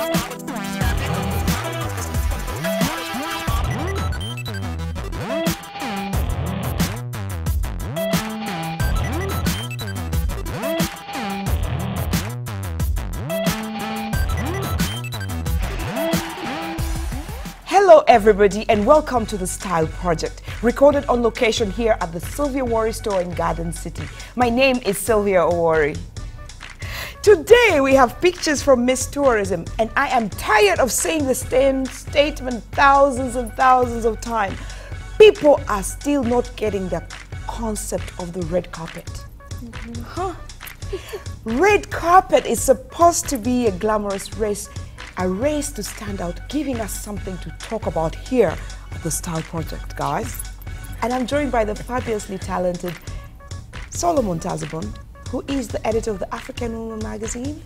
Hello everybody and welcome to the Style Project, recorded on location here at the Sylvia Owori store in Garden City. My name is Sylvia Owori. Today we have pictures from Miss Tourism, and I am tired of saying the same statement thousands and thousands of times. People are still not getting the concept of the red carpet. Red carpet is supposed to be a glamorous race, a race to stand out, giving us something to talk about here at the Style Project, guys. And I'm joined by the fabulously talented Solomon Tazibon, who is the editor of the African Woman magazine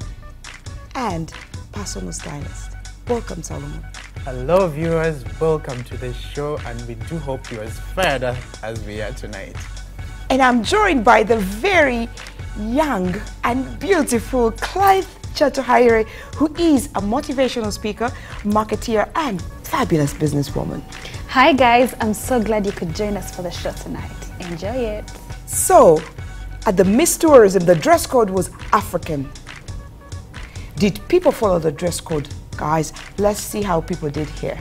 and personal stylist. Welcome, Solomon. Hello viewers, welcome to the show, and we do hope you're as fired up as we are tonight. And I'm joined by the very young and beautiful Clive Chatohaire, who is a motivational speaker, marketeer, and fabulous businesswoman. Hi guys, I'm so glad you could join us for the show tonight. Enjoy it. So, at the Miss Tourism, the dress code was African. Did people follow the dress code? Guys, let's see how people did here.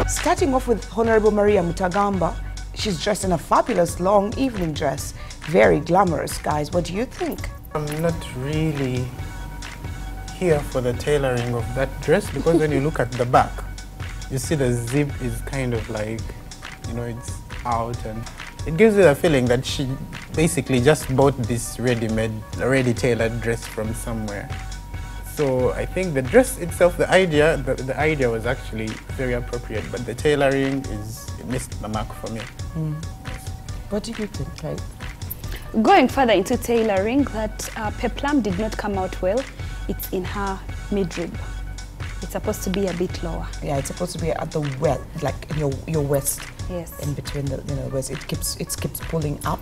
Starting off with Honorable Maria Mutagamba, she's dressed in a fabulous long evening dress. Very glamorous, guys. What do you think? I'm not really here for the tailoring of that dress, because when you look at the back, you see the zip is kind of like, you know, it's out, and it gives you the feeling that she basically just bought this ready-made, already tailored dress from somewhere. So I think the dress itself, the idea was actually very appropriate, but the tailoring it missed the mark for me. Yes. What do you think, Clive? Going further into tailoring, that peplum did not come out well. It's in her midrib. It's supposed to be a bit lower. Yeah, it's supposed to be at the well, like in your waist. Yes. In between the waist, it keeps pulling up.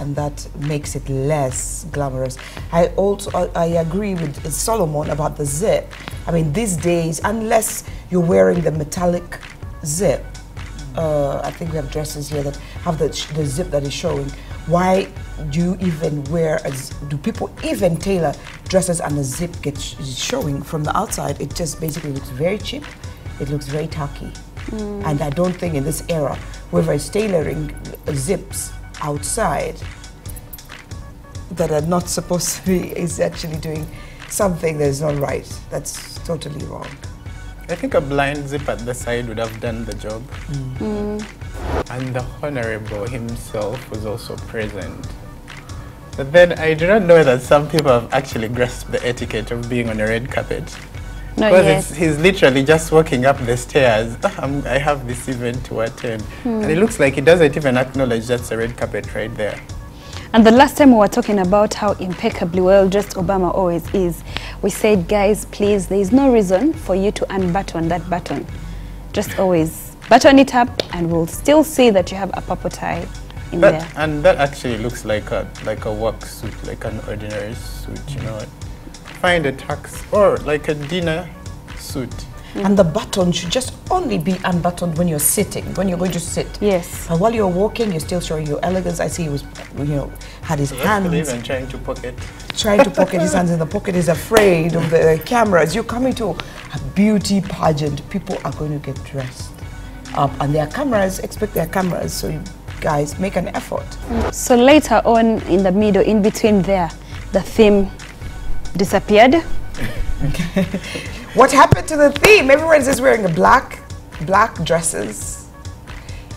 And that makes it less glamorous. I agree with Solomon about the zip. I mean, these days, unless you're wearing the metallic zip, I think we have dresses here that have the zip that is showing. Why do you even do people even tailor dresses and the zip gets showing from the outside? It just basically looks very cheap. It looks very tacky. And I don't think in this era, whoever is tailoring zips outside that are not supposed to be is actually doing something that is not right. That's totally wrong. I think a blind zip at the side would have done the job. And the Honorable himself was also present. But then I do not know that some people have actually grasped the etiquette of being on a red carpet. Because he's literally just walking up the stairs. I have this event to attend. And it looks like he doesn't even acknowledge that's a red carpet right there. And the last time we were talking about how impeccably well dressed Obama always is, we said, guys, please, there is no reason for you to unbutton that button. Just always button it up, and we'll still see that you have a purple tie in there. And that actually looks like a work suit, like an ordinary suit, you know. Find a tux or like a dinner suit. And the button should just only be unbuttoned when you're sitting, when you're going to sit. Yes. And while you're walking, you're still showing your elegance. I see he was, had his hands. Even trying to pocket. Trying to pocket his hands in the pocket. He's afraid of the cameras. You're coming to a beauty pageant. People are going to get dressed up, and their cameras, expect their cameras. So you guys, make an effort. So later on, in the middle, in between there, the theme disappeared. What happened to the theme? Everyone's just wearing black dresses.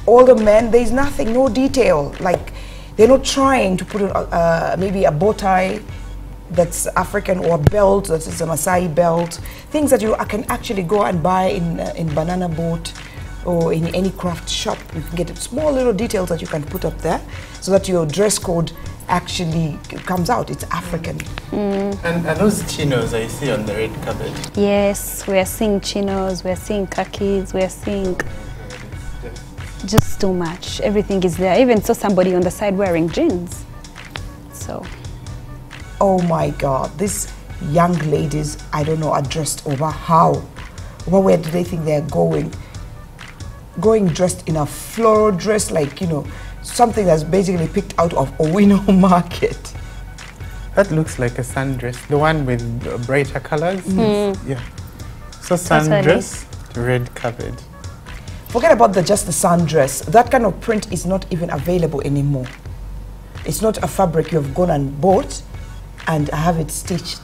All the men, there's nothing, no detail. Like, they're not trying to put maybe a bow tie that's African, or a belt that is a Maasai belt. Things that you can actually go and buy in Banana Boat or in any craft shop. You can get small little details that you can put up there so that your dress code actually comes out. It's African. And those chinos I see on the red carpet. Yes, we are seeing chinos, we are seeing khakis, we are seeing just too much. Everything is there. I even saw somebody on the side wearing jeans. So, Oh my God, these young ladies, I don't know, are dressed over how? Well, where do they think they're going? Going dressed in a floral dress, like, you know, something that's basically picked out of Owino Market. That looks like a sundress, the one with brighter colors. Yeah. So sundress, red carpet. Forget about just the sundress. That kind of print is not even available anymore. It's not a fabric you've gone and bought and have it stitched.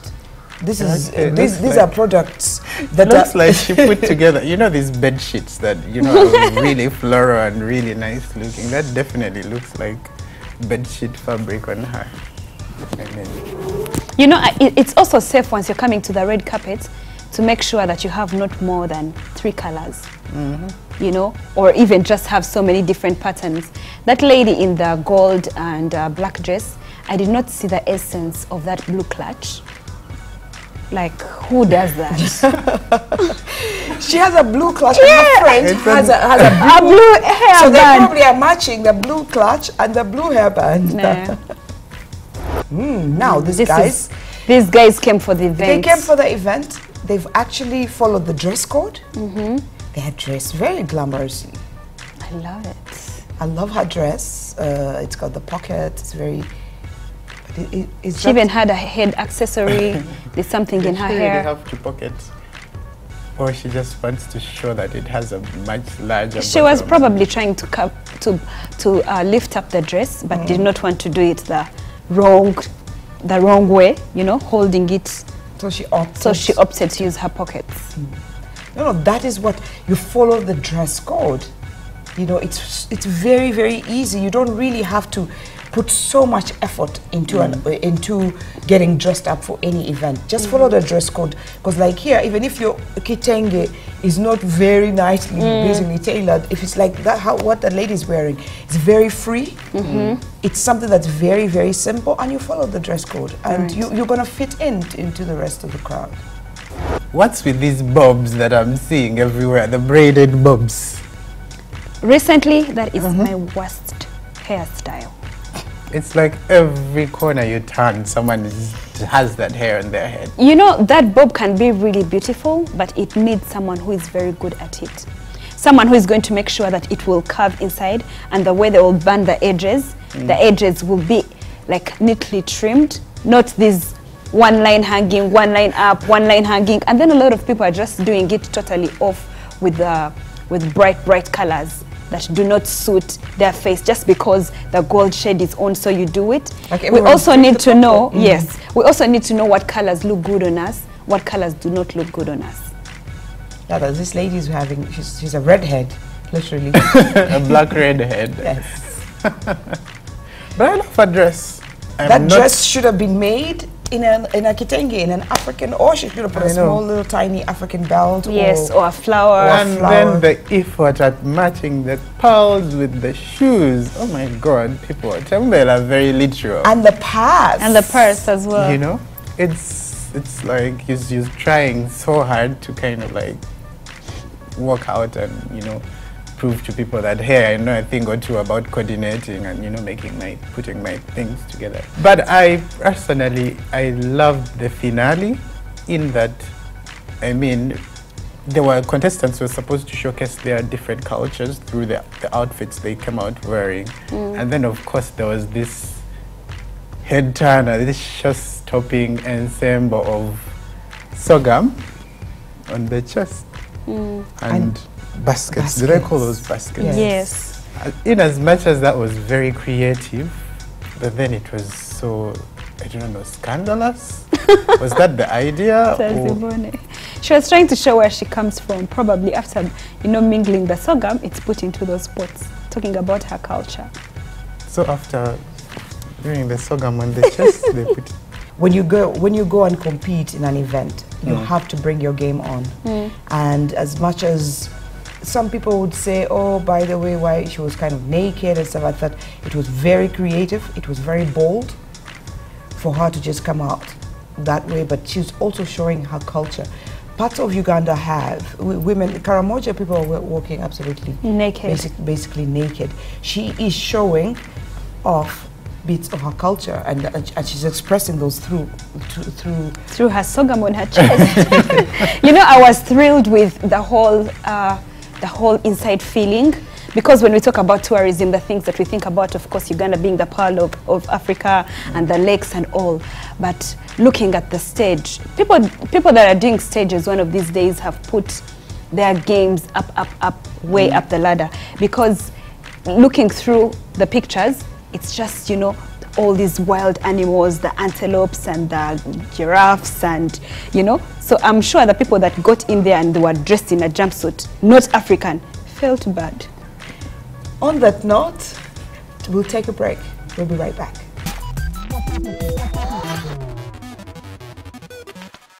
This is these are products that looks like she put together. You know these bed sheets that are really floral and really nice looking. That definitely looks like bed sheet fabric on her. you know, it's also safe once you're coming to the red carpet to make sure that you have not more than 3 colors. You know, or even just have so many different patterns. That lady in the gold and black dress, I did not see the essence of that blue clutch. Like, who does that? she has a blue clutch and her friend has a blue hairband. So they probably are matching the blue clutch and the blue hairband. Now these guys came for the event. They came for the event. They've actually followed the dress code. They are dressed very glamorously. I love it. I love her dress. It's got the pocket. It's very... She even had a head accessory. There's something in her hair. Really have to pocket, or she just wants to show that it has a much larger. She was probably trying to lift up the dress, but did not want to do it the wrong way. You know, holding it. So she opted to use her pockets. No, that is what you follow the dress code. You know, it's very, very easy. You don't really have to put so much effort into into getting dressed up for any event. Just follow the dress code, because like here, even if your kitenge is not very nicely basically tailored, if it's like that, what the lady is wearing, it's very free. It's something that's very, very simple, and you follow the dress code, and you're gonna fit into the rest of the crowd. What's with these bobs that I'm seeing everywhere? The braided bobs. Recently, that is my worst hairstyle. It's like every corner you turn, someone has that hair on their head. You know, that bob can be really beautiful, but it needs someone who is very good at it. Someone who is going to make sure that it will curve inside, and the way they will band the edges will be like neatly trimmed, not this one line hanging, one line up, one line hanging. And then a lot of people are just doing it totally off with bright colors that do not suit their face, just because the gold shade is on, so you do it. Okay, we also need to know, we also need to know what colors look good on us, what colors do not look good on us. Yeah, but this lady is having, she's a redhead, literally. A black redhead. Yes. But I love her dress. That dress should have been made in a kitenge, in an African, or she should have put a small little tiny African belt. Yes, or a flower. And then the effort at matching the pearls with the shoes. Oh my God, people at Tembele are very literal. And the purse. And the purse as well. You know, it's like you're trying so hard to kind of like work out and, you know, prove to people that, hey, I know a thing or two about coordinating and, you know, putting my things together. But I personally, I loved the finale in that, I mean, there were contestants who were supposed to showcase their different cultures through the outfits they came out wearing. And then, of course, there was this head turner, this show-stopping ensemble of sorghum on the chest. And baskets. Did I call those baskets? Yes. In as much as that was very creative, but then it was so, I don't know, scandalous. Was that the idea? She was trying to show where she comes from. Probably after, you know, mingling the sorghum, it's put into those pots, talking about her culture. So after doing the sorghum on the chest, they put it. When you go and compete in an event, you have to bring your game on. And as much as some people would say, oh, by the way, why she was kind of naked and stuff. I thought it was very creative. It was very bold for her to just come out that way, but she's also showing her culture. Parts of Uganda have women, Karamoja people were walking absolutely naked, basically naked. She is showing off bits of her culture, and she's expressing those through her sogam on her chest. You know, I was thrilled with the whole inside feeling, because when we talk about tourism, the things that we think about, of course, Uganda being the pearl of Africa and the lakes and all, but looking at the stage, people that are doing stages one of these days have put their games up, way up the ladder, because looking through the pictures, it's just, you know, all these wild animals, the antelopes and the giraffes, and, you know, so I'm sure the people that got in there and they were dressed in a jumpsuit, not African, felt bad. On that note, we'll take a break. We'll be right back.